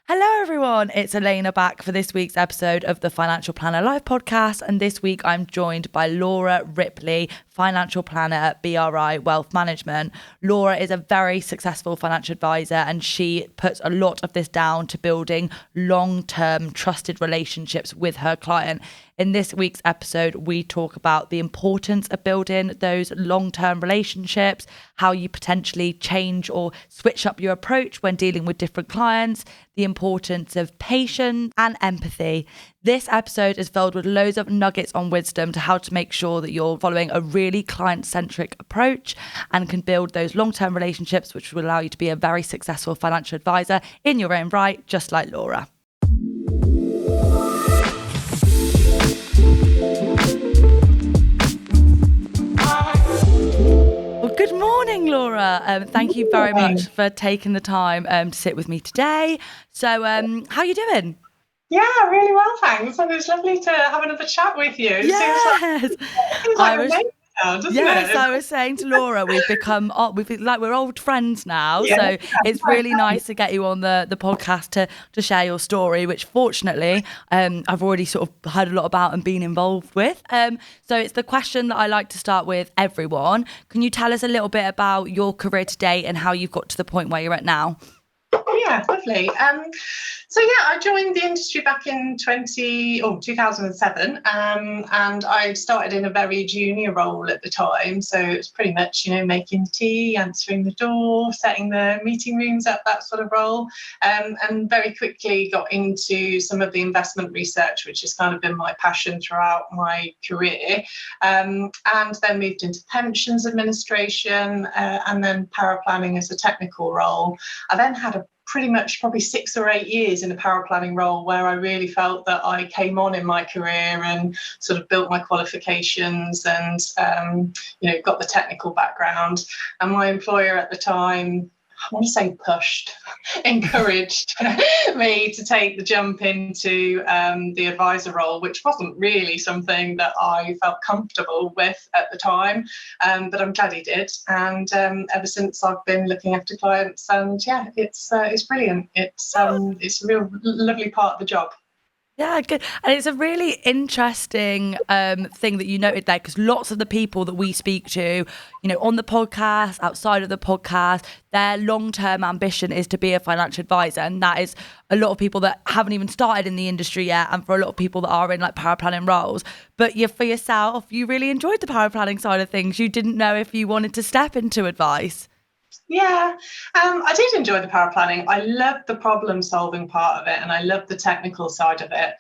Hello everyone, it's Elena back for this week's episode of the Financial Planner Live podcast, and this week I'm joined by Laura Ripley, financial planner at BRI Wealth Management. Laura is a very successful financial advisor, and she puts a lot of this down to building long-term trusted relationships with her client. In this week's episode, we talk about the importance of building those long-term relationships, how you potentially change or switch up your approach when dealing with different clients, the importance of patience and empathy. This episode is filled with loads of nuggets on wisdom to how to make sure that you're following a really client-centric approach and can build those long-term relationships, which will allow you to be a very successful financial advisor in your own right, just like Laura. Well, good morning, Laura. Thank you very much for taking the time to sit with me today. So how are you doing? Yeah, really well, thanks. And it's lovely to have another chat with you. Yes. Seems like a mate now, doesn't yes, it? I was saying to Laura, we've like we're old friends now. Yeah. So it's really nice to get you on the podcast to share your story, which fortunately I've already sort of heard a lot about and been involved with. So it's the question that I like to start with everyone. Can you tell us a little bit about your career to date and how you've got to the point where you're at now? Yeah, lovely. I joined the industry back in 2007, and I started in a very junior role at the time. So it was pretty much, making tea, answering the door, setting the meeting rooms up, that sort of role, and very quickly got into some of the investment research, which has kind of been my passion throughout my career, and then moved into pensions administration, and then paraplanning as a technical role. I then had probably 6 or 8 years in a paraplanning role where I really felt that I came on in my career and sort of built my qualifications and, got the technical background. And my employer at the time, I want to say pushed, encouraged me to take the jump into the advisor role, which wasn't really something that I felt comfortable with at the time, but I'm glad he did. And ever since, I've been looking after clients, and yeah, it's brilliant. It's a real lovely part of the job. Yeah, good. And it's a really interesting thing that you noted there, because lots of the people that we speak to, on the podcast, outside of the podcast, their long-term ambition is to be a financial advisor. And that is a lot of people that haven't even started in the industry yet, and for a lot of people that are in like paraplanning roles. But for yourself, you really enjoyed the paraplanning side of things. You didn't know if you wanted to step into advice. Yeah, I did enjoy the paraplanning. I loved the problem solving part of it, and I loved the technical side of it.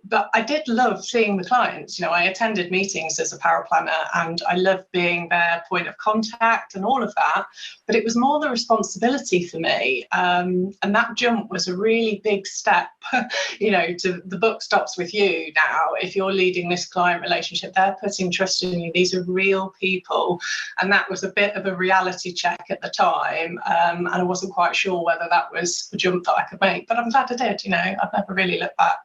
But I did love seeing the clients. I attended meetings as a paraplanner, and I loved being their point of contact and all of that. But it was more the responsibility for me. And that jump was a really big step, to the buck stops with you now. If you're leading this client relationship, they're putting trust in you. These are real people. And that was a bit of a reality check at the time, and I wasn't quite sure whether that was a jump that I could make, but I'm glad I did. I've never really looked back.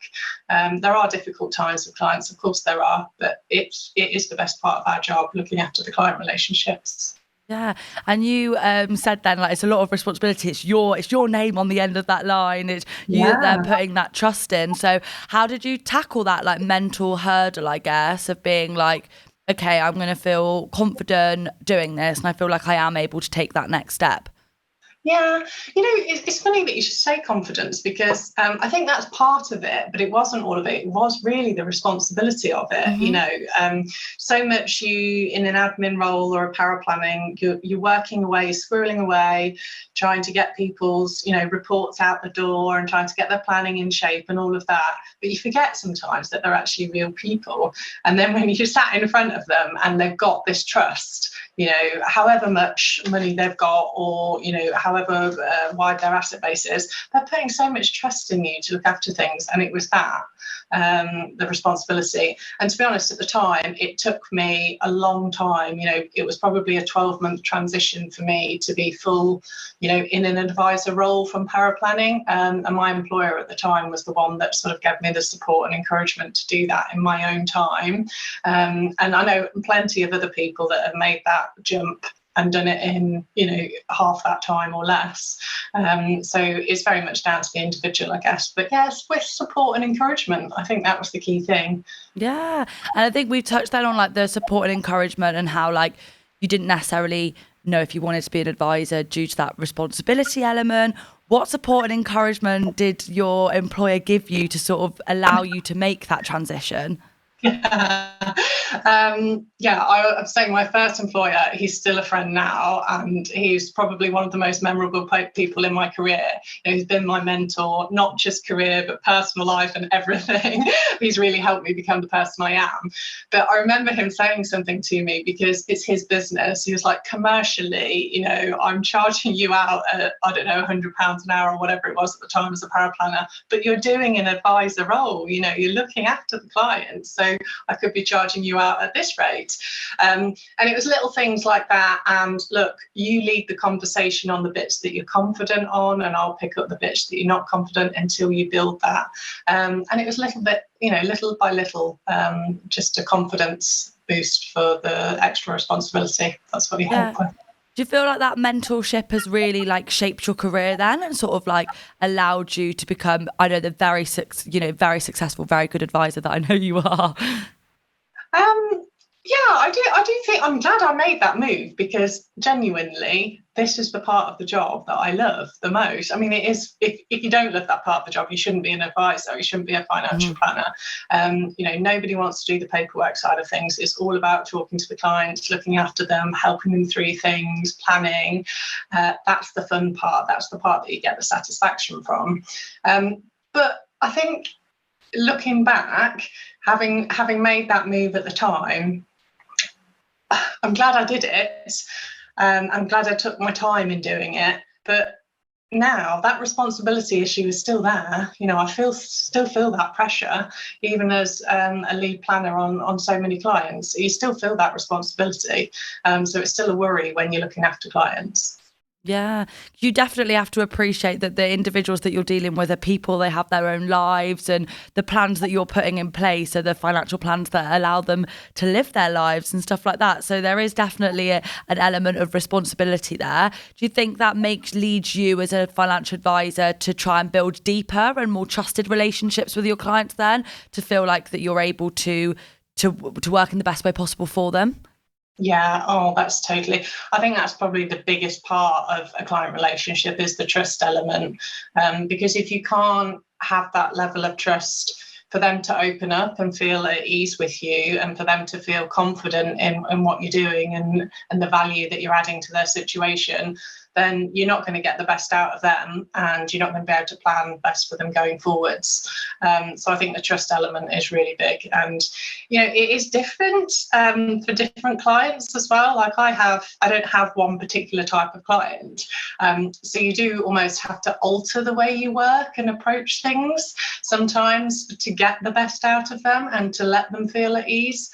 There are difficult times with clients, of course there are, but it is the best part of our job, looking after the client relationships. Yeah, and you said then, like, it's a lot of responsibility. It's your name on the end of that line. It's you that they're putting that trust in. So how did you tackle that like mental hurdle, I guess, of being like, okay, I'm going to feel confident doing this, and I feel like I am able to take that next step? Yeah, it's funny that you should say confidence, because I think that's part of it, but it wasn't all of it. It was really the responsibility of it. Mm-hmm. So much you in an admin role or a paraplanning, you're working away, squirreling away, trying to get people's reports out the door and trying to get their planning in shape and all of that. But you forget sometimes that they're actually real people. And then when you sat in front of them and they've got this trust, however much money they've got, or however wide their asset base is, they're putting so much trust in you to look after things. And it was that, the responsibility. And to be honest, at the time, it took me a long time. It was probably a 12-month transition for me to be full, in an advisor role from paraplanning. And my employer at the time was the one that sort of gave me the support and encouragement to do that in my own time. And I know plenty of other people that have made that jump and done it in, half that time or less. So it's very much down to the individual, I guess. But yes, with support and encouragement, I think that was the key thing. Yeah. And I think we've touched then on like the support and encouragement and how like you didn't necessarily know if you wanted to be an advisor due to that responsibility element. What support and encouragement did your employer give you to sort of allow you to make that transition? I was saying my first employer, he's still a friend now, and he's probably one of the most memorable people in my career. He's been my mentor, not just career, but personal life and everything. He's really helped me become the person I am. But I remember him saying something to me, because it's his business. He was like, commercially, I'm charging you out at, I don't know, £100 an hour or whatever it was at the time as a paraplanner, but you're doing an advisor role, you're looking after the client. So I could be charging you out at this rate. And it was little things like that. And look, you lead the conversation on the bits that you're confident on, and I'll pick up the bits that you're not confident until you build that. And it was little by little, just a confidence boost for the extra responsibility. That's what he helped with. Do you feel like that mentorship has really like shaped your career then, and sort of like allowed you to become, I know, the very successful, very good advisor that I know you are? I do think I'm glad I made that move, because genuinely this is the part of the job that I love the most. I mean, it is, if you don't love that part of the job, you shouldn't be an advisor, you shouldn't be a financial planner. Nobody wants to do the paperwork side of things. It's all about talking to the clients, looking after them, helping them through things, planning. That's the fun part. That's the part that you get the satisfaction from. But I think looking back, having made that move at the time, I'm glad I did it. I'm glad I took my time in doing it. But now that responsibility issue is still there. I still feel that pressure, even as a lead planner on so many clients. You still feel that responsibility. So it's still a worry when you're looking after clients. Yeah, you definitely have to appreciate that the individuals that you're dealing with are people. They have their own lives, and the plans that you're putting in place are the financial plans that allow them to live their lives and stuff like that. So there is definitely an element of responsibility there. Do you think that leads you as a financial advisor to try and build deeper and more trusted relationships with your clients then, to feel like that you're able to work in the best way possible for them? Yeah, that's totally. I think that's probably the biggest part of a client relationship, is the trust element. Because if you can't have that level of trust for them to open up and feel at ease with you, and for them to feel confident in what you're doing and the value that you're adding to their situation, then you're not going to get the best out of them, and you're not going to be able to plan best for them going forwards. So I think the trust element is really big, and it is different for different clients as well. Like I don't have one particular type of client, so you do almost have to alter the way you work and approach things sometimes to get the best out of them and to let them feel at ease.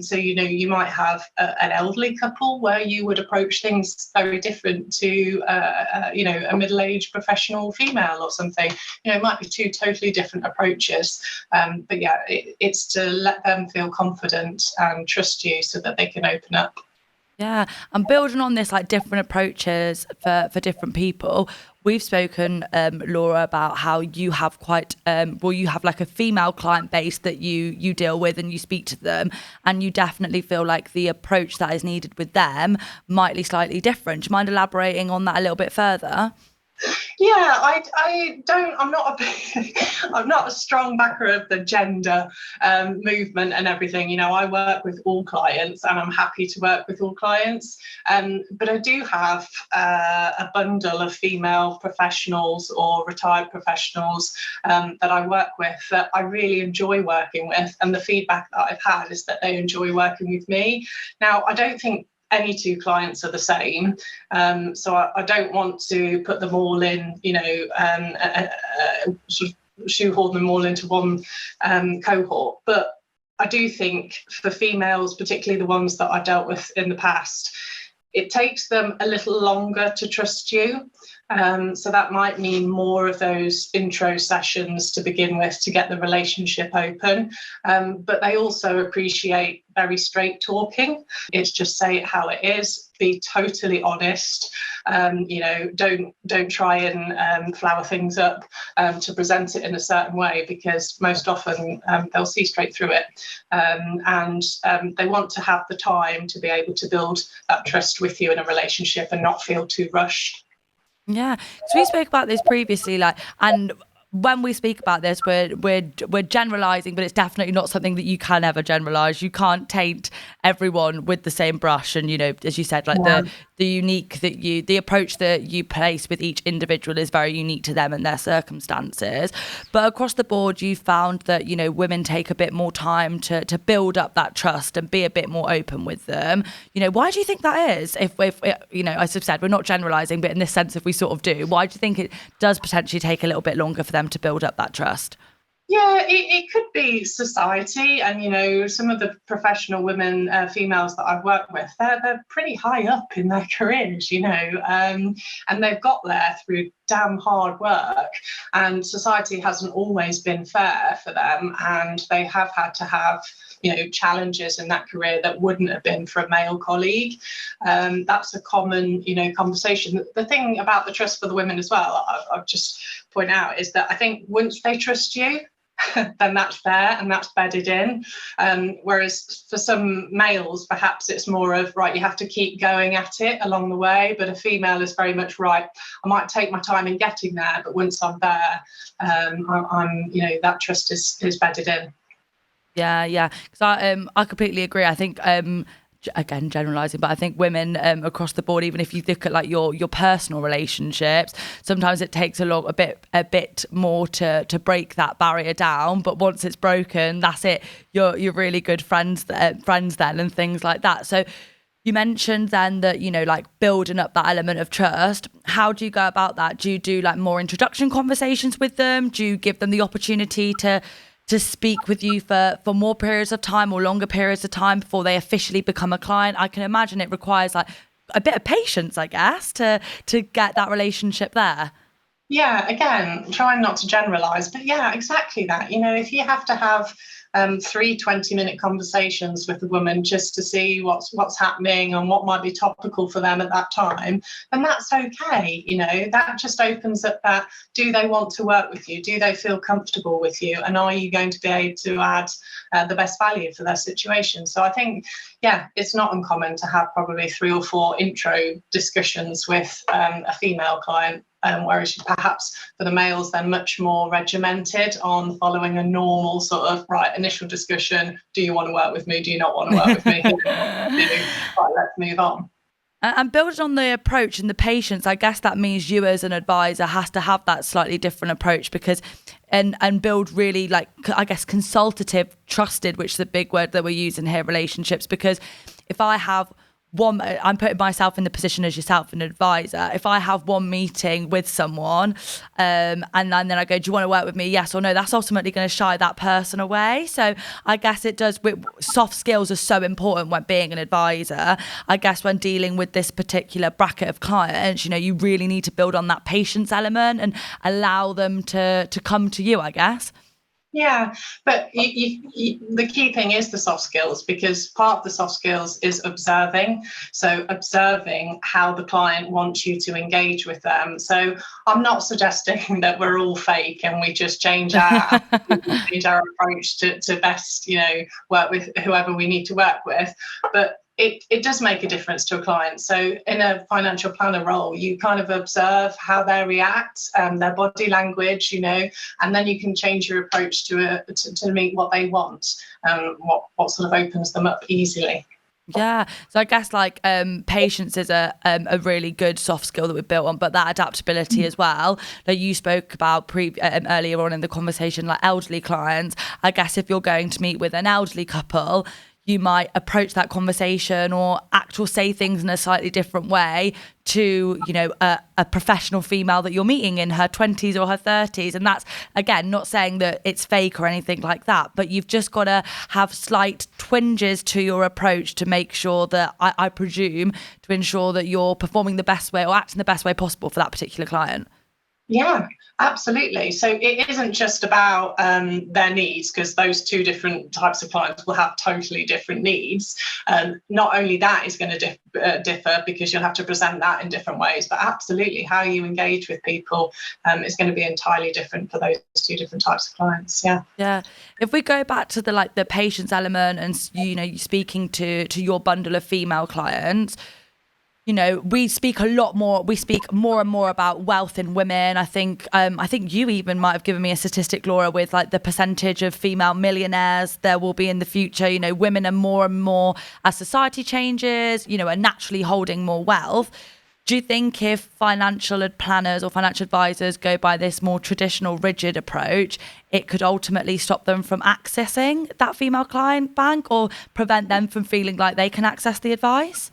So you might have an elderly couple where you would approach things very different to a middle-aged professional female or something. It might be two totally different approaches, but yeah, it's to let them feel confident and trust you so that they can open up. Yeah, and building on this, like different approaches for different people. We've spoken, Laura, about how you have you have like a female client base that you deal with and you speak to them, and you definitely feel like the approach that is needed with them might be slightly different. Do you mind elaborating on that a little bit further? Yeah, I'm not a strong backer of the gender movement and everything. I work with all clients, and I'm happy to work with all clients. But I do have a bundle of female professionals or retired professionals that I work with that I really enjoy working with. And the feedback that I've had is that they enjoy working with me. Now, I don't think any two clients are the same, so I don't want to put them all in, sort of shoehorn them all into one cohort. But I do think for females, particularly the ones that I've dealt with in the past, it takes them a little longer to trust you. So that might mean more of those intro sessions to begin with to get the relationship open. But they also appreciate very straight talking. It's just say it how it is, be totally honest. Don't try and flower things up to present it in a certain way, because most often they'll see straight through it. And they want to have the time to be able to build that trust with you in a relationship and not feel too rushed. Yeah, so we spoke about this previously, and when we speak about this, we're generalising, but it's definitely not something that you can ever generalise. You can't taint everyone with the same brush, and as you said, the approach that you place with each individual is very unique to them and their circumstances. But across the board, you found that women take a bit more time to build up that trust and be a bit more open with them. Why do you think that is? If as I've said, we're not generalising, but in this sense, if we sort of do, why do you think it does potentially take a little bit longer for them to build up that trust? Yeah, it could be society, and some of the professional women, females that I've worked with, they're pretty high up in their careers, and they've got there through damn hard work, and society hasn't always been fair for them, and they have had to have challenges in that career that wouldn't have been for a male colleague. That's a common conversation. The thing about the trust for the women as well, I'll just point out, is that I think once they trust you, then that's there and that's bedded in. Whereas for some males, perhaps it's more of, right, you have to keep going at it along the way. But a female is very much, right, I might take my time in getting there, but once I'm there, I'm that trust is bedded in. Yeah, because I completely agree. I think again, generalizing, but I think women across the board, even if you look at your personal relationships, sometimes it takes a bit more to break that barrier down. But once it's broken, that's it. You're really good friends then, and things like that. So you mentioned then that building up that element of trust. How do you go about that? Do you do more introduction conversations with them? Do you give them the opportunity to speak with you for more periods of time or longer periods of time before they officially become a client? I can imagine it requires a bit of patience, I guess, to get that relationship there. Yeah, again, trying not to generalize, but yeah, exactly that. If you have to have 3 20-minute conversations with a woman just to see what's happening and what might be topical for them at that time, then that's okay. That just opens up that, do they want to work with you? Do they feel comfortable with you? And are you going to be able to add the best value for their situation? So I think, yeah, it's not uncommon to have probably 3 or 4 intro discussions with a female client. Whereas perhaps for the males, they're much more regimented on following a normal sort of, right, initial discussion. Do you want to work with me? Do you not want to work with me? Right, let's move on. And building on the approach and the patience, I guess that means you as an advisor has to have that slightly different approach, because and build really I guess consultative, trusted, which is a big word that we're using here, relationships. Because if I have I'm putting myself in the position as yourself, an advisor. If I have one meeting with someone and then I go, do you want to work with me? Yes or no? That's ultimately going to shy that person away. So I guess it does. Soft skills are so important when being an advisor. I guess when dealing with this particular bracket of clients, you really need to build on that patience element and allow them to come to you, I guess. Yeah, but the key thing is the soft skills, because part of the soft skills is observing. So observing how the client wants you to engage with them. So I'm not suggesting that we're all fake and we just change our approach to best, work with whoever we need to work with. But it does make a difference to a client. So in a financial planner role, you kind of observe how they react, their body language, and then you can change your approach to meet what they want, what sort of opens them up early. Yeah, so I guess patience is a really good soft skill that we've built on, but that adaptability as well. You spoke about earlier on in the conversation, elderly clients. I guess if you're going to meet with an elderly couple, you might approach that conversation or act or say things in a slightly different way to, you know, a professional female that you're meeting in her 20s or her 30s. And that's, again, not saying that it's fake or anything like that, but you've just got to have slight twinges to your approach to make sure that, I presume, to ensure that you're performing the best way or acting the best way possible for that particular client. Yeah, absolutely. So it isn't just about their needs, because those two different types of clients will have totally different needs. Not only that is going to differ, because you'll have to present that in different ways, but absolutely how you engage with people is going to be entirely different for those two different types of clients. Yeah. If we go back to the patience element and, you know, speaking to your bundle of female clients, you know, we speak more and more about wealth in women. I think you even might have given me a statistic, Laura, with like the percentage of female millionaires there will be in the future. You know, women are more and more, as society changes, you know, are naturally holding more wealth. Do you think if financial planners or financial advisors go by this more traditional, rigid approach, it could ultimately stop them from accessing that female client bank or prevent them from feeling like they can access the advice?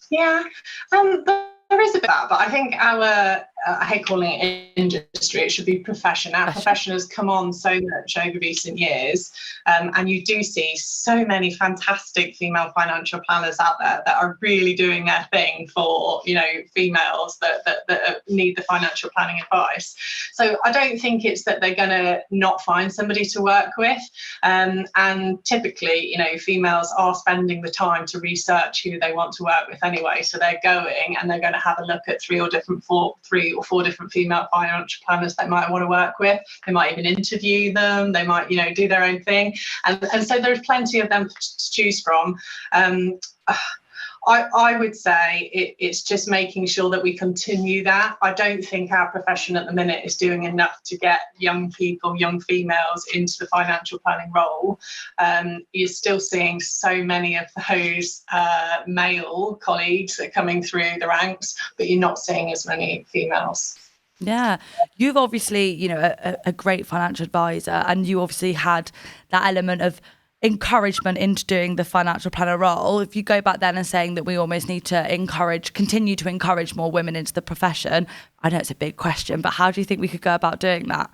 Yeah, there is a bit of that, but I think I hate calling it industry, it should be profession. Our profession has come on so much over recent years, and you do see so many fantastic female financial planners out there that are really doing their thing for, you know, females that need the financial planning advice. So I don't think it's that they're going to not find somebody to work with, and typically, you know, females are spending the time to research who they want to work with anyway, so they're going and they're going to have a look at three or four different female financial planners they might want to work with. They might even interview them. They might, you know, do their own thing. And so there's plenty of them to choose from. I would say it's just making sure that we continue that. I don't think our profession at the minute is doing enough to get young people, young females into the financial planning role. You're still seeing so many of those male colleagues that are coming through the ranks, but you're not seeing as many females. Yeah, you've obviously, you know, a great financial advisor, and you obviously had that element of encouragement into doing the financial planner role. If you go back then and saying that we almost need to continue to encourage more women into the profession, I know it's a big question, but how do you think we could go about doing that?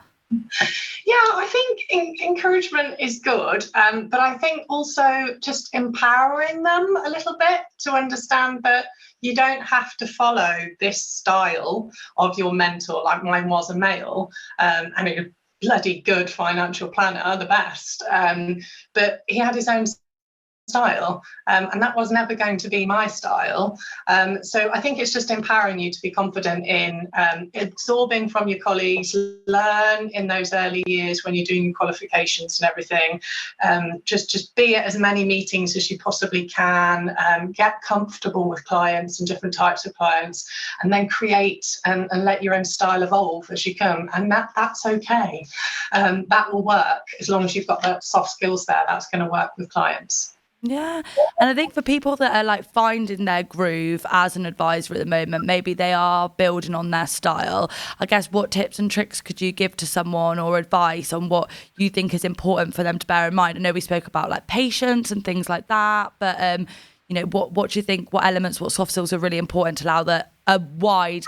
Yeah, I think encouragement is good, but I think also just empowering them a little bit to understand that you don't have to follow this style of your mentor. Like mine was a male, and a bloody good financial planner, the best, but he had his own style, and that was never going to be my style. So I think it's just empowering you to be confident in absorbing from your colleagues, learn in those early years when you're doing qualifications and everything. Just be at as many meetings as you possibly can, get comfortable with clients and different types of clients, and then create and let your own style evolve as you come. And that's okay. That will work as long as you've got the soft skills there. That's going to work with clients. Yeah. And I think for people that are like finding their groove as an advisor at the moment, maybe they are building on their style. I guess what tips and tricks could you give to someone, or advice on what you think is important for them to bear in mind? I know we spoke about like patience and things like that, but you know, what do you think, what elements, what soft skills are really important to allow that a broad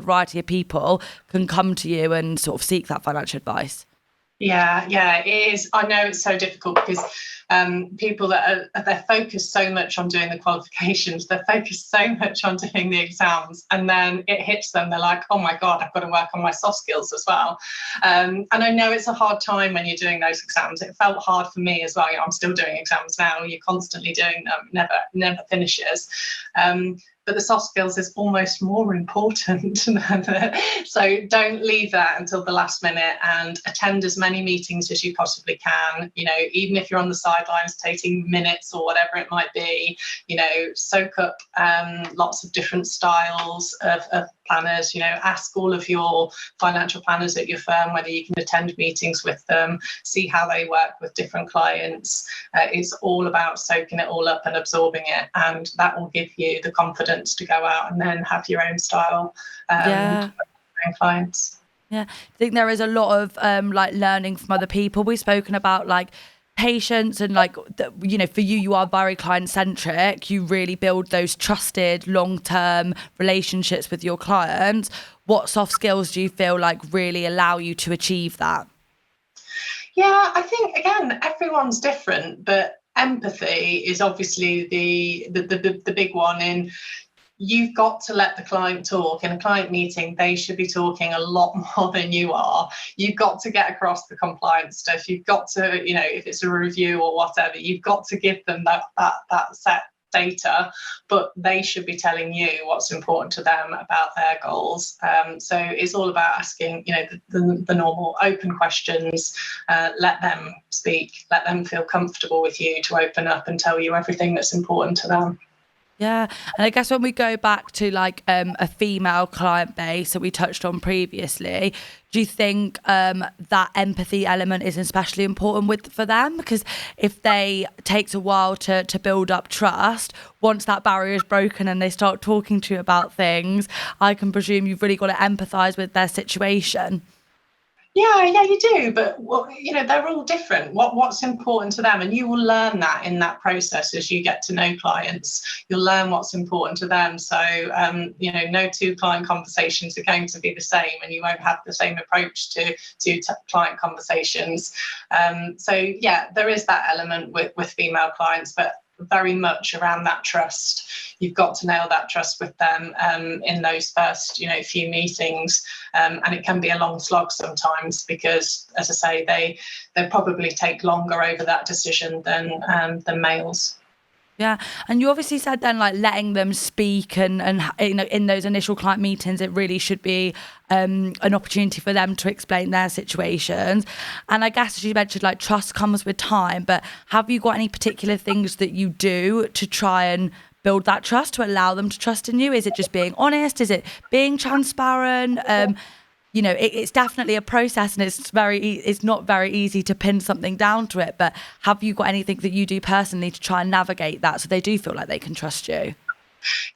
variety of people can come to you and sort of seek that financial advice? Yeah, it is. I know it's so difficult because people they're focused so much on doing the qualifications, they're focused so much on doing the exams, and then it hits them. They're like, oh my God, I've got to work on my soft skills as well. And I know it's a hard time when you're doing those exams. It felt hard for me as well. You know, I'm still doing exams now. You're constantly doing them, never finishes. But the soft skills is almost more important. So don't leave that until the last minute, and attend as many meetings as you possibly can. You know, even if you're on the sidelines taking minutes or whatever it might be, you know, soak up lots of different styles of planners. You know, ask all of your financial planners at your firm whether you can attend meetings with them, see how they work with different clients. It's all about soaking it all up and absorbing it, and that will give you the confidence to go out and then have your own style and clients. Yeah, I think there is a lot of like learning from other people. We've spoken about like patience and like, you know, for you, you are very client centric. You really build those trusted long-term relationships with your clients. What soft skills do you feel like really allow you to achieve that? Yeah, I think again, everyone's different, but empathy is obviously the big one. In you've got to let the client talk. In a client meeting, they should be talking a lot more than you are. You've got to get across the compliance stuff. You've got to, you know, if it's a review or whatever, you've got to give them that set data, but they should be telling you what's important to them about their goals. So it's all about asking, you know, the normal open questions. Let them speak, let them feel comfortable with you to open up and tell you everything that's important to them. Yeah. And I guess when we go back to like a female client base that we touched on previously, do you think that empathy element is especially important for them? Because if they takes a while to build up trust, once that barrier is broken and they start talking to you about things, I can presume you've really got to empathise with their situation. Yeah, you do. But you know, they're all different. What's important to them, and you will learn that in that process as you get to know clients. You'll learn what's important to them. So, you know, no two client conversations are going to be the same, and you won't have the same approach to client conversations. So, yeah, there is that element with female clients, but very much around that trust. You've got to nail that trust with them in those first, you know, few meetings, and it can be a long slog sometimes because, as I say, they probably take longer over that decision than males. Yeah. And you obviously said then like letting them speak and you know, in those initial client meetings, it really should be an opportunity for them to explain their situations. And I guess as you mentioned, like trust comes with time, but have you got any particular things that you do to try and build that trust, to allow them to trust in you? Is it just being honest? Is it being transparent? You know, it's definitely a process, and it's not very easy to pin something down to it. But have you got anything that you do personally to try and navigate that so they do feel like they can trust you?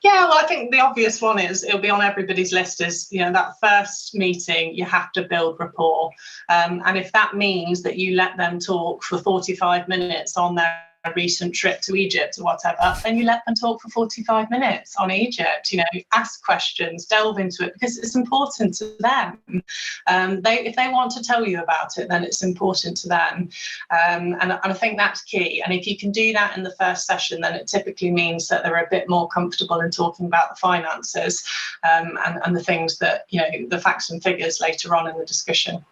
Yeah, well, I think the obvious one is it'll be on everybody's list is, you know, that first meeting, you have to build rapport. And if that means that you let them talk for 45 minutes on their recent trip to Egypt or whatever, then you let them talk for 45 minutes on Egypt. You know, ask questions, delve into it, because it's important to them. If they want to tell you about it, then it's important to them. And I think that's key. And if you can do that in the first session, then it typically means that they're a bit more comfortable in talking about the finances and the things that, you know, the facts and figures later on in the discussion.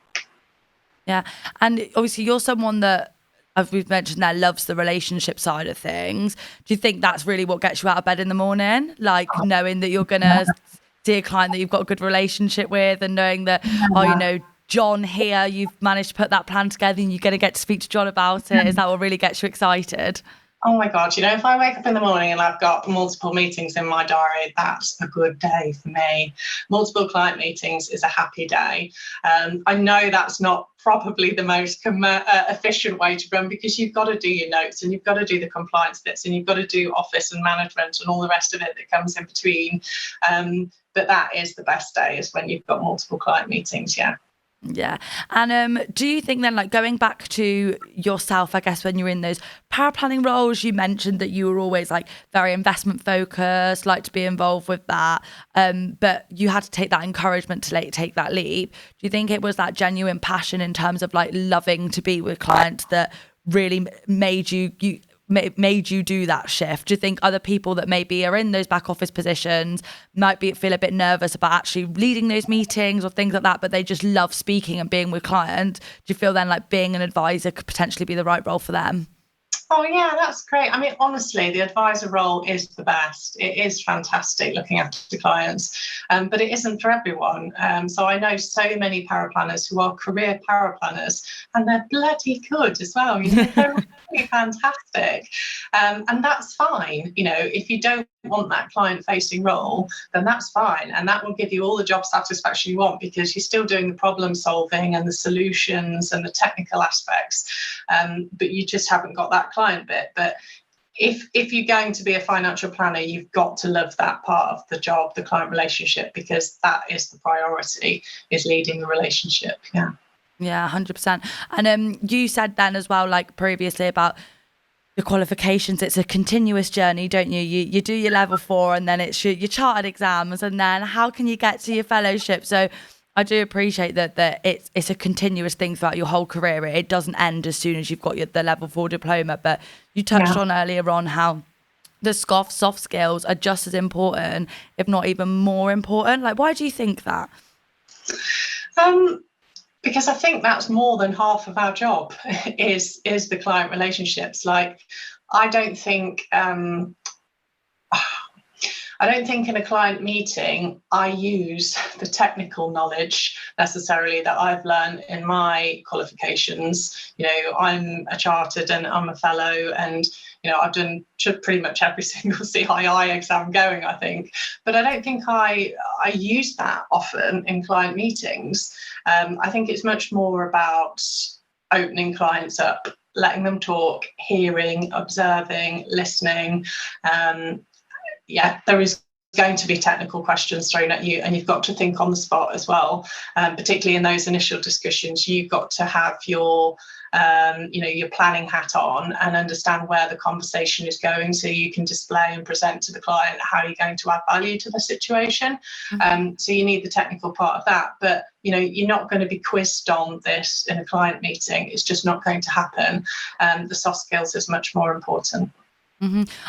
Yeah. And obviously you're someone that, as we've mentioned there, loves the relationship side of things. Do you think that's really what gets you out of bed in the morning? Like knowing that you're going to see a client that you've got a good relationship with, and knowing that, oh, you know, John here, you've managed to put that plan together and you're going to get to speak to John about it. Is that what really gets you excited? Oh my God, you know, if I wake up in the morning and I've got multiple meetings in my diary, that's a good day for me. Multiple client meetings is a happy day. I know that's not probably the most efficient way to run, because you've got to do your notes and you've got to do the compliance bits and you've got to do office and management and all the rest of it that comes in between. But that is the best day, is when you've got multiple client meetings, yeah. Yeah. And do you think then, like going back to yourself, I guess when you're in those paraplanning roles, you mentioned that you were always like very investment focused, like to be involved with that, but you had to take that encouragement to take that leap. Do you think it was that genuine passion in terms of like loving to be with clients that really made you do that shift? Do you think other people that maybe are in those back office positions might feel a bit nervous about actually leading those meetings or things like that, but they just love speaking and being with clients? Do you feel then like being an advisor could potentially be the right role for them? Oh, yeah, that's great. I mean, honestly, the advisor role is the best. It is fantastic looking after clients, but it isn't for everyone. So I know so many paraplanners who are career paraplanners, and they're bloody good as well. You know, they're really fantastic. And that's fine. You know, if you don't want that client-facing role, then that's fine. And that will give you all the job satisfaction you want, because you're still doing the problem solving and the solutions and the technical aspects, but you just haven't got that client bit. But if you're going to be a financial planner, you've got to love that part of the job, the client relationship, because that is the priority, is leading the relationship. Yeah. Yeah, 100%. And you said then as well, like previously, about the qualifications. It's a continuous journey, don't you? You do your level 4, and then it's your chartered exams, and then how can you get to your fellowship? So I do appreciate that it's a continuous thing throughout your whole career. It doesn't end as soon as you've got the level 4 diploma. But you touched on earlier on how the soft skills are just as important, if not even more important. Like, why do you think that? Because I think that's more than half of our job is the client relationships. Like, I don't think in a client meeting I use the technical knowledge necessarily that I've learned in my qualifications. I'm a chartered and I'm a fellow, and I've done pretty much every single CII exam going, I think. But I don't think I use that often in client meetings. I think it's much more about opening clients up, letting them talk, hearing, observing, listening. There is going to be technical questions thrown at you, and you've got to think on the spot as well. Particularly in those initial discussions, you've got to have your planning hat on and understand where the conversation is going, so you can display and present to the client how you're going to add value to the situation. So you need the technical part of that, but you're not going to be quizzed on this in a client meeting. It's just not going to happen. The soft skills is much more important.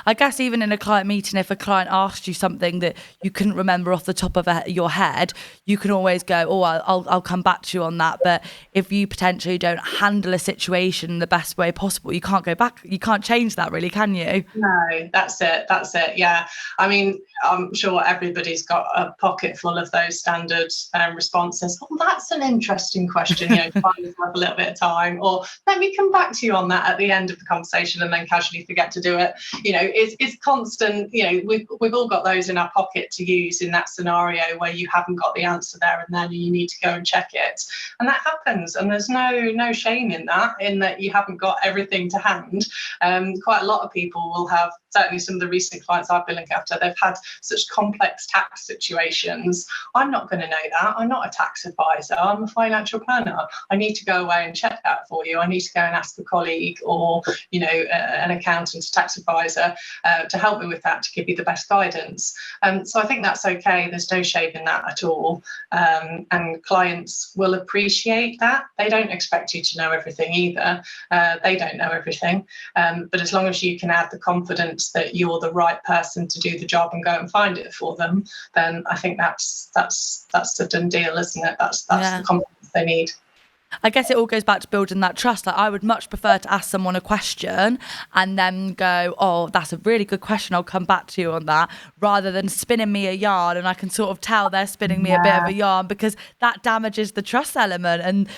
I guess even in a client meeting, if a client asked you something that you couldn't remember off the top of your head, you can always go, oh, I'll come back to you on that. But if you potentially don't handle a situation in the best way possible, you can't go back. You can't change that, really, can you? No, that's it. Yeah. I mean, I'm sure everybody's got a pocket full of those standard responses. Oh, that's an interesting question. Find yourself a little bit of time, or let me come back to you on that at the end of the conversation, and then casually forget to do it. It's constant. We've all got those in our pocket to use in that scenario where you haven't got the answer there and then you need to go and check it, and that happens. And there's no shame in that you haven't got everything to hand. Quite a lot of people will have, certainly some of the recent clients I've been looking after, they've had such complex tax situations. I'm not going to know that. I'm not a tax advisor. I'm a financial planner. I need to go away and check that for you. I need to go and ask a colleague or, an accountant, a tax advisor to help me with that, to give you the best guidance. So I think that's okay. There's no shame in that at all. And clients will appreciate that. They don't expect you to know everything either. They don't know everything. But as long as you can add the confidence that you're the right person to do the job and go and find it for them, then I think that's a done deal, isn't it? That's the confidence they need. I guess it all goes back to building that trust. Like, I would much prefer to ask someone a question and then go, oh, that's a really good question, I'll come back to you on that, rather than spinning me a yarn and I can sort of tell they're spinning me a bit of a yarn, because that damages the trust element. And,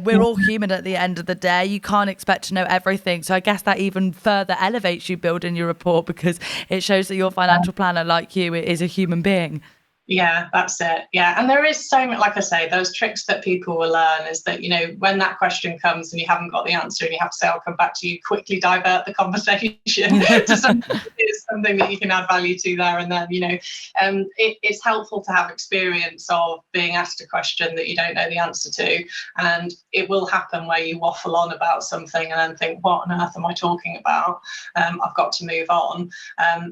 we're all human at the end of the day. You can't expect to know everything. So I guess that even further elevates you building your rapport, because it shows that your financial planner, like you, is a human being. Yeah, that's it. Yeah. And there is so much, like I say, those tricks that people will learn is that, when that question comes and you haven't got the answer and you have to say, I'll come back to you, quickly divert the conversation to something that you can add value to there. And then, it's helpful to have experience of being asked a question that you don't know the answer to. And it will happen where you waffle on about something and then think, what on earth am I talking about? I've got to move on.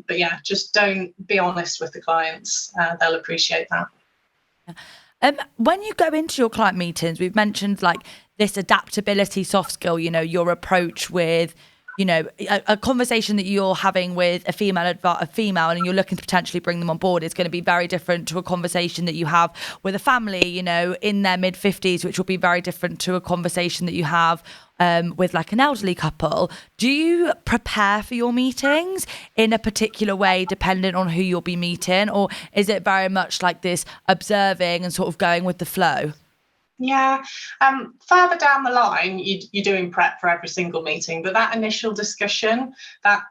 But yeah, just don't be honest with the clients. They'll appreciate that. When you go into your client meetings, we've mentioned like this adaptability soft skill, your approach with, a conversation that you're having with a female and you're looking to potentially bring them on board is going to be very different to a conversation that you have with a family, in their mid-50s, which will be very different to a conversation that you have with like an elderly couple. Do you prepare for your meetings in a particular way depending on who you'll be meeting, or is it very much like this observing and sort of going with the flow? Yeah, further down the line, you're doing prep for every single meeting, but that initial discussion, that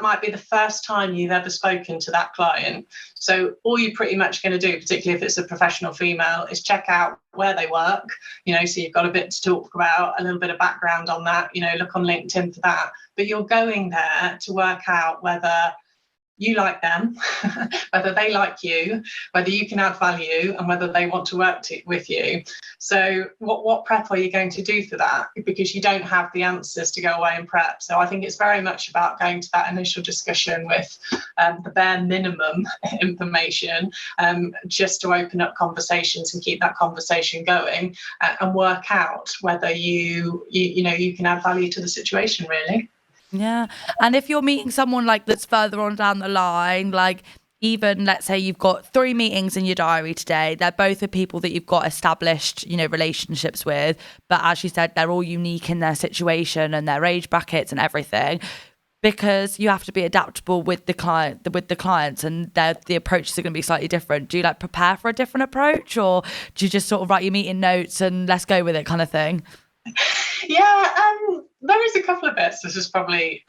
might be the first time you've ever spoken to that client. So all you're pretty much going to do, particularly if it's a professional female, is check out where they work, so you've got a bit to talk about, a little bit of background on that, look on LinkedIn for that. But you're going there to work out whether you like them, whether they like you, whether you can add value, and whether they want to work with you. So what prep are you going to do for that? Because you don't have the answers to go away and prep. So I think it's very much about going to that initial discussion with the bare minimum information, just to open up conversations and keep that conversation going, and work out whether you can add value to the situation, really. Yeah. And if you're meeting someone like that's further on down the line, like even let's say you've got 3 meetings in your diary today, they're both the people that you've got established, relationships with. But as you said, they're all unique in their situation and their age brackets and everything, because you have to be adaptable with the clients, and the approaches are going to be slightly different. Do you like prepare for a different approach, or do you just sort of write your meeting notes and let's go with it kind of thing? Yeah, there is a couple of bits. This is probably,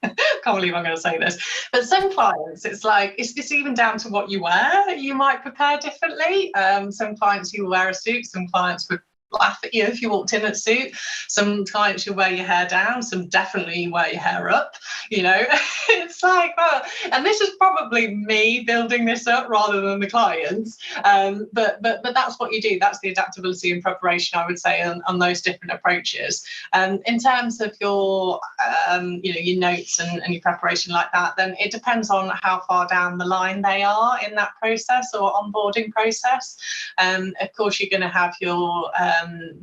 can't believe I'm going to say this, but some clients, it's like, it's even down to what you wear. You might prepare differently. Some clients, you will wear a suit. Some clients would laugh at you if you walked in a suit. Some clients, you wear your hair down. Some definitely wear your hair up. It's like, well, and this is probably me building this up rather than the clients. But that's what you do. That's the adaptability and preparation, I would say, on those different approaches. In terms of your your notes and your preparation like that, then it depends on how far down the line they are in that process or onboarding process. Of course, you're going to have your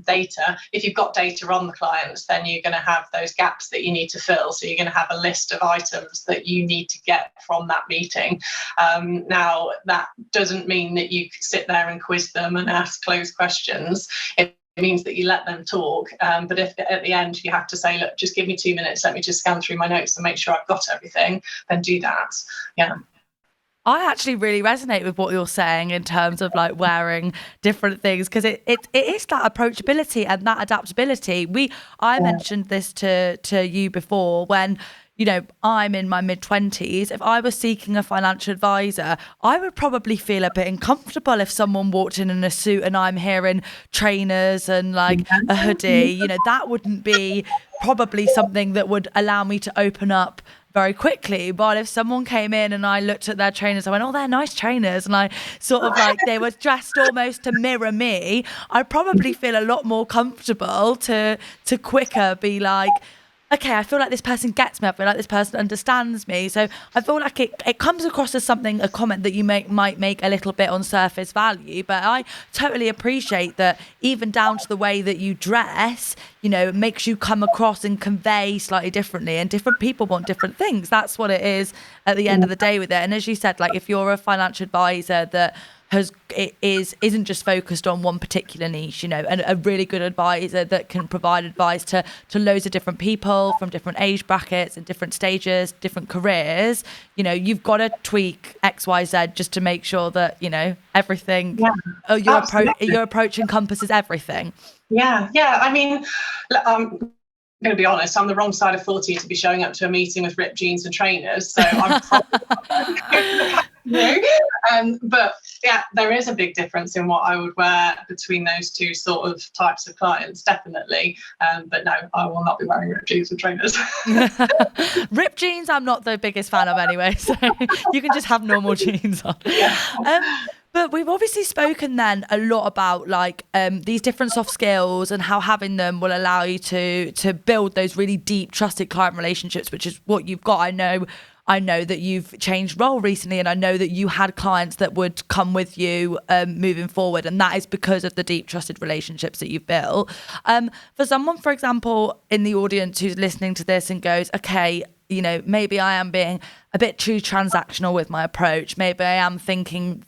data. If you've got data on the clients, then you're going to have those gaps that you need to fill. So you're going to have a list of items that you need to get from that meeting. Now, that doesn't mean that you sit there and quiz them and ask closed questions. It means that you let them talk. But if at the end you have to say, look, just give me 2 minutes, let me just scan through my notes and make sure I've got everything, then do that. Yeah. I actually really resonate with what you're saying in terms of like wearing different things, because it is that approachability and that adaptability. I mentioned this to you before when, I'm in my mid-20s. If I was seeking a financial advisor, I would probably feel a bit uncomfortable if someone walked in a suit and I'm here in trainers and like a hoodie. That wouldn't be probably something that would allow me to open up very quickly. But if someone came in and I looked at their trainers, I went, oh, they're nice trainers, and I sort of like they were dressed almost to mirror me, I'd probably feel a lot more comfortable to quicker be like, okay, I feel like this person gets me. I feel like this person understands me. So I feel like it comes across as a comment that you might make a little bit on surface value. But I totally appreciate that even down to the way that you dress, makes you come across and convey slightly differently. And different people want different things. That's what it is at the end of the day with it. And as you said, like if you're a financial advisor that isn't just focused on one particular niche, and a really good advisor that can provide advice to loads of different people from different age brackets and different stages, different careers, you've got to tweak XYZ just to make sure that everything, your approach encompasses everything. Yeah. I mean, I'm going to be honest, I'm the wrong side of 40 to be showing up to a meeting with ripped jeans and trainers. So I'm but yeah, there is a big difference in what I would wear between those two sort of types of clients, definitely. But no, I will not be wearing ripped jeans and trainers. Ripped jeans, I'm not the biggest fan of anyway. So you can just have normal jeans on. Yeah. But we've obviously spoken then a lot about like these different soft skills and how having them will allow you to build those really deep, trusted client relationships, which is what you've got. I know that you've changed role recently, and I know that you had clients that would come with you moving forward, and that is because of the deep, trusted relationships that you've built. For someone, for example, in the audience who's listening to this and goes, okay, maybe I am being a bit too transactional with my approach. Maybe I am thinking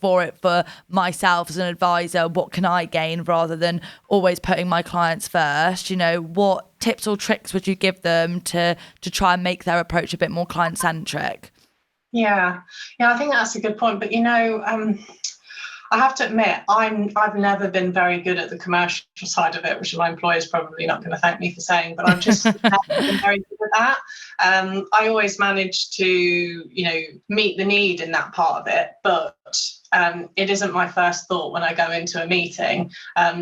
for myself as an advisor, what can I gain rather than always putting my clients first? What tips or tricks would you give them to try and make their approach a bit more client centric? Yeah, I think that's a good point. But I have to admit, I've never been very good at the commercial side of it, which my employer's probably not going to thank me for saying, but I've just never been very good at that. I always manage to, meet the need in that part of it, but it isn't my first thought when I go into a meeting.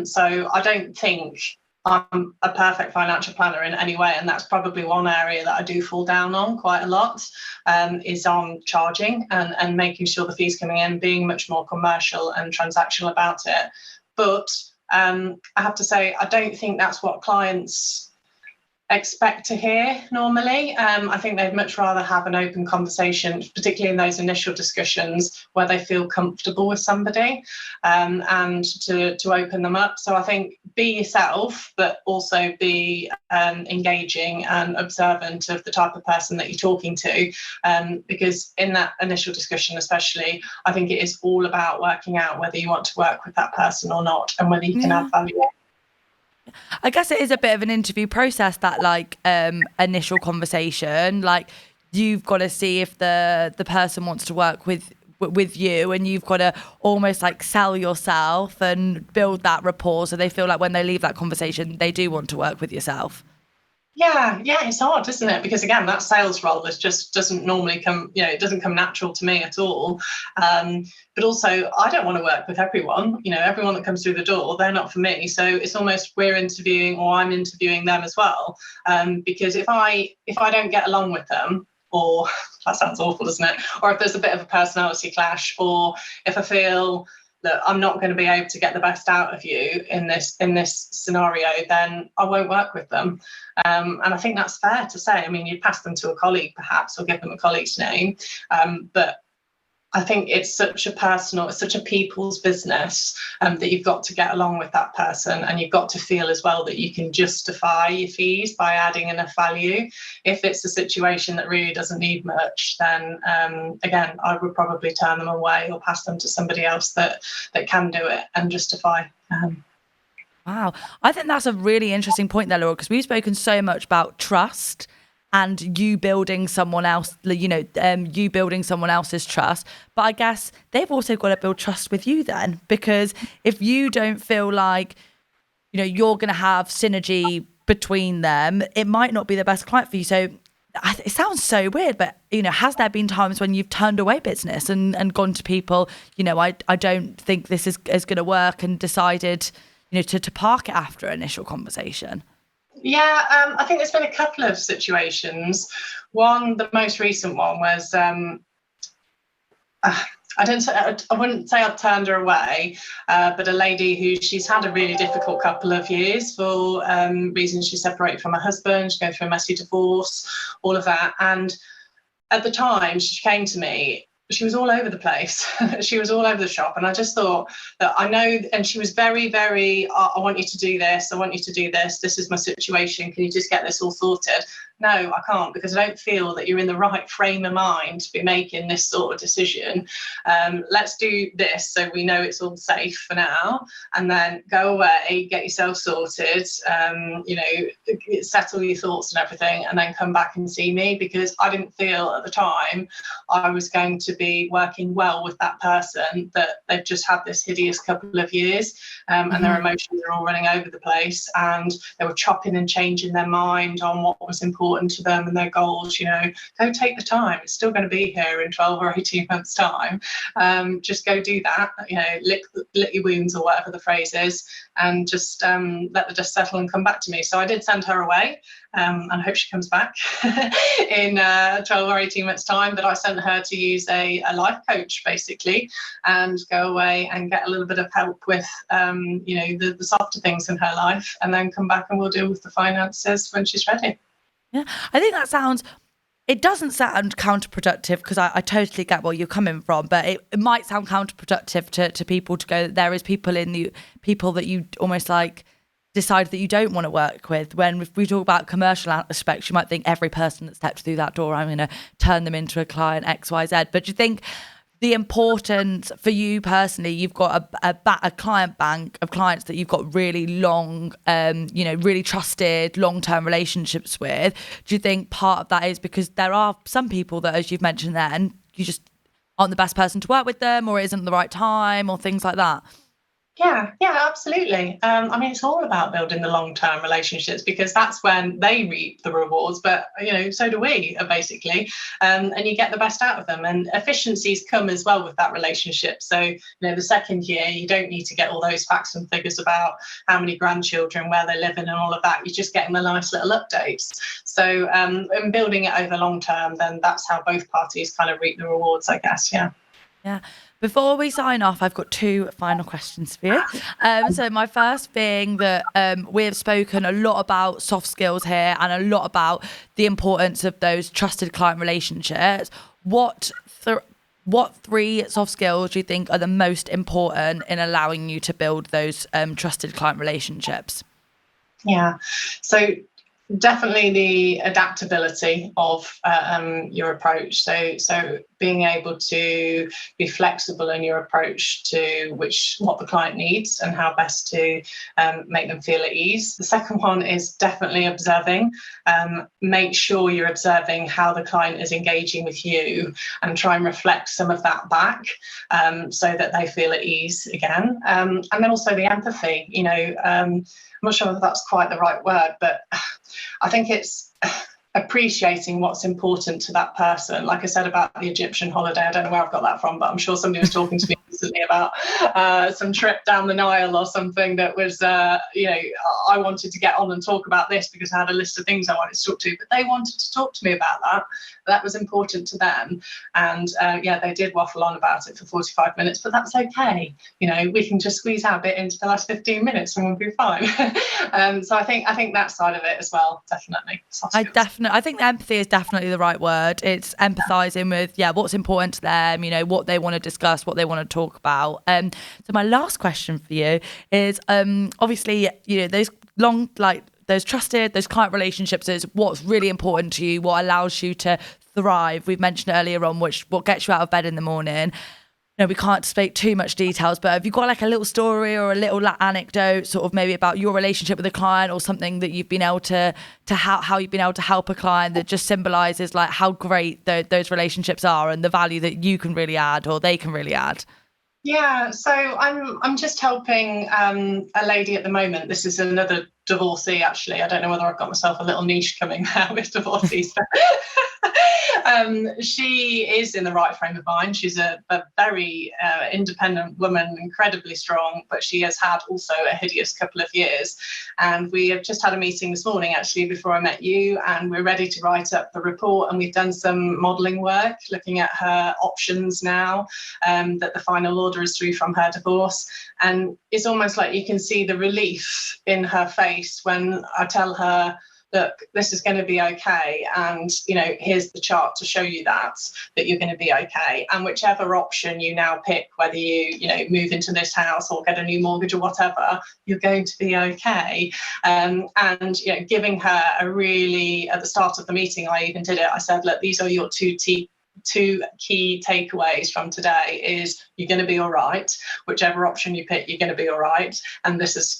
So I don't think I'm a perfect financial planner in any way, and that's probably one area that I do fall down on quite a lot, is on charging and making sure the fees coming in, being much more commercial and transactional about it. But I have to say, I don't think that's what clients expect to hear normally. I think they'd much rather have an open conversation, particularly in those initial discussions where they feel comfortable with somebody, and to open them up. So I think be yourself, but also be engaging and observant of the type of person that you're talking to, because in that initial discussion especially, I think it is all about working out whether you want to work with that person or not, and whether you can add value. I guess it is a bit of an interview process, that like initial conversation. Like, you've got to see if the person wants to work with you, and you've got to almost like sell yourself and build that rapport, so they feel like when they leave that conversation, they do want to work with yourself. Yeah, it's hard, isn't it? Because again, that sales role doesn't normally come, it doesn't come natural to me at all. But also, I don't want to work with everyone. Everyone that comes through the door, they're not for me. So it's almost we're interviewing, or I'm interviewing them as well. Because if I don't get along with them, or that sounds awful, doesn't it? Or if there's a bit of a personality clash, or if I feel that I'm not going to be able to get the best out of you in this scenario, then I won't work with them. And I think that's fair to say. I mean, you'd pass them to a colleague perhaps, or give them a colleague's name. But I think it's such a people's business, that you've got to get along with that person, and you've got to feel as well that you can justify your fees by adding enough value. If it's a situation that really doesn't need much, then again, I would probably turn them away or pass them to somebody else that can do it and justify. Wow. I think that's a really interesting point there, Laura, because we've spoken so much about trust and you building someone else, you building someone else's trust. But I guess they've also got to build trust with you then, because if you don't feel like, you're going to have synergy between them, it might not be the best client for you. So it sounds so weird, but, has there been times when you've turned away business and gone to people, I don't think this is going to work, and decided, to park it after initial conversation? Yeah, I think there's been a couple of situations. The most recent one was, I wouldn't say I've turned her away, but a lady who she's had a really difficult couple of years for reasons. She's separated from her husband, she's going through a messy divorce, all of that. And at the time she came to me, she was all over the place. She was all over the shop. And I just thought that I know, and she was very, very, I want you to do this. I want you to do this. This is my situation. Can you just get this all sorted? No, I can't, because I don't feel that you're in the right frame of mind to be making this sort of decision. Let's do this so we know it's all safe for now, and then go away, get yourself sorted, settle your thoughts and everything, and then come back and see me, because I didn't feel at the time I was going to be working well with that person, that they've just had this hideous couple of years, and their emotions are all running over the place, and they were chopping and changing their mind on what was important to them and their goals. Go take the time. It's still going to be here in 12 or 18 months time. Just go do that, lick your wounds, or whatever the phrase is, and just let the dust settle and come back to me. So I did send her away, and I hope she comes back in 12 or 18 months time. But I sent her to use a life coach, basically, and go away and get a little bit of help with the softer things in her life, and then come back and we'll deal with the finances when she's ready. Yeah, I think it doesn't sound counterproductive, because I totally get where you're coming from, but it might sound counterproductive to people to go, there is people that you almost like decide that you don't want to work with. When if we talk about commercial aspects, you might think every person that steps through that door, I'm going to turn them into a client XYZ. But do you think the importance for you personally, you've got a client bank of clients that you've got really long, really trusted long-term relationships with. Do you think part of that is because there are some people that, as you've mentioned then, you just aren't the best person to work with them, or it isn't the right time, or things like that? Yeah, absolutely. I mean, it's all about building the long-term relationships, because that's when they reap the rewards, but so do we, basically, and you get the best out of them. And efficiencies come as well with that relationship. So the second year, you don't need to get all those facts and figures about how many grandchildren, where they live in, and all of that. You're just getting the nice little updates. So and building it over long term, then that's how both parties kind of reap the rewards, I guess. Yeah. Before we sign off, I've got two final questions for you. So my first being that we've spoken a lot about soft skills here and a lot about the importance of those trusted client relationships. What three soft skills do you think are the most important in allowing you to build those trusted client relationships? Yeah. So definitely the adaptability of your approach. So being able to be flexible in your approach to what the client needs and how best to make them feel at ease. The second one is definitely observing. Make sure you're observing how the client is engaging with you and try and reflect some of that back, so that they feel at ease again. And then also the empathy. I'm not sure if that's quite the right word, but I think it's appreciating what's important to that person. Like I said about the Egyptian holiday, I don't know where I've got that from, but I'm sure somebody was talking to me recently about some trip down the Nile or something that was, I wanted to get on and talk about this because I had a list of things I wanted to talk to, but they wanted to talk to me about that. That was important to them. And they did waffle on about it for 45 minutes, but that's okay. We can just squeeze our bit into the last 15 minutes and we'll be fine. So I think that side of it as well, definitely. I think the empathy is definitely the right word. It's empathizing with, what's important to them, what they want to discuss, what they want to talk about. So my last question for you is, obviously, those those client relationships is what's really important to you, what allows you to thrive. We've mentioned earlier on, what gets you out of bed in the morning. We can't speak too much details, but have you got like a little story or a little anecdote sort of maybe about your relationship with a client or something that you've been able to how you've been able to help a client that just symbolises like how great those relationships are and the value that you can really add or they can really add? Yeah, so I'm just helping a lady at the moment. This is another divorcee, actually. I don't know whether I've got myself a little niche coming there with divorcees. She is in the right frame of mind. She's a very independent woman, incredibly strong, but she has had also a hideous couple of years. And we have just had a meeting this morning, actually, before I met you, and we're ready to write up the report. And we've done some modelling work, looking at her options now, that the final order is through from her divorce. And it's almost like you can see the relief in her face when I tell her, look, this is going to be okay. And, here's the chart to show you that you're going to be okay. And whichever option you now pick, whether you, move into this house or get a new mortgage or whatever, you're going to be okay. And, giving her a really, at the start of the meeting, I even did it. I said, look, these are your two key takeaways from today is you're going to be all right. Whichever option you pick, you're going to be all right. And this is,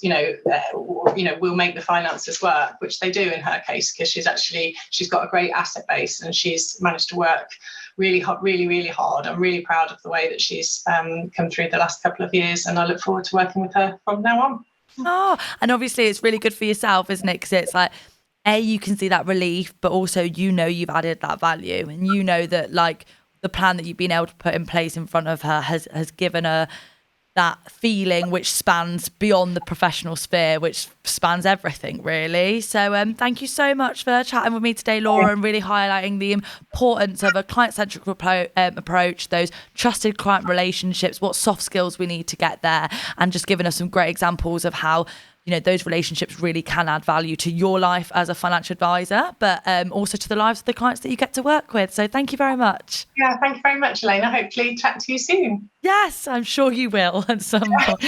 we'll make the finances work, which they do in her case, because she's got a great asset base and she's managed to work really hard, really, really hard. I'm really proud of the way that she's come through the last couple of years, and I look forward to working with her from now on. Oh, and obviously it's really good for yourself, isn't it? Because it's like, you can see that relief, but also you've added that value, and that like the plan that you've been able to put in place in front of her has given her that feeling which spans beyond the professional sphere, which spans everything really. So thank you so much for chatting with me today, Laura, and really highlighting the importance of a client-centric approach, those trusted client relationships, what soft skills we need to get there, and just giving us some great examples of how those relationships really can add value to your life as a financial advisor, but also to the lives of the clients that you get to work with. So thank you very much. Yeah, thank you very much, Elena. Hopefully chat to you soon. Yes, I'm sure you will at some point.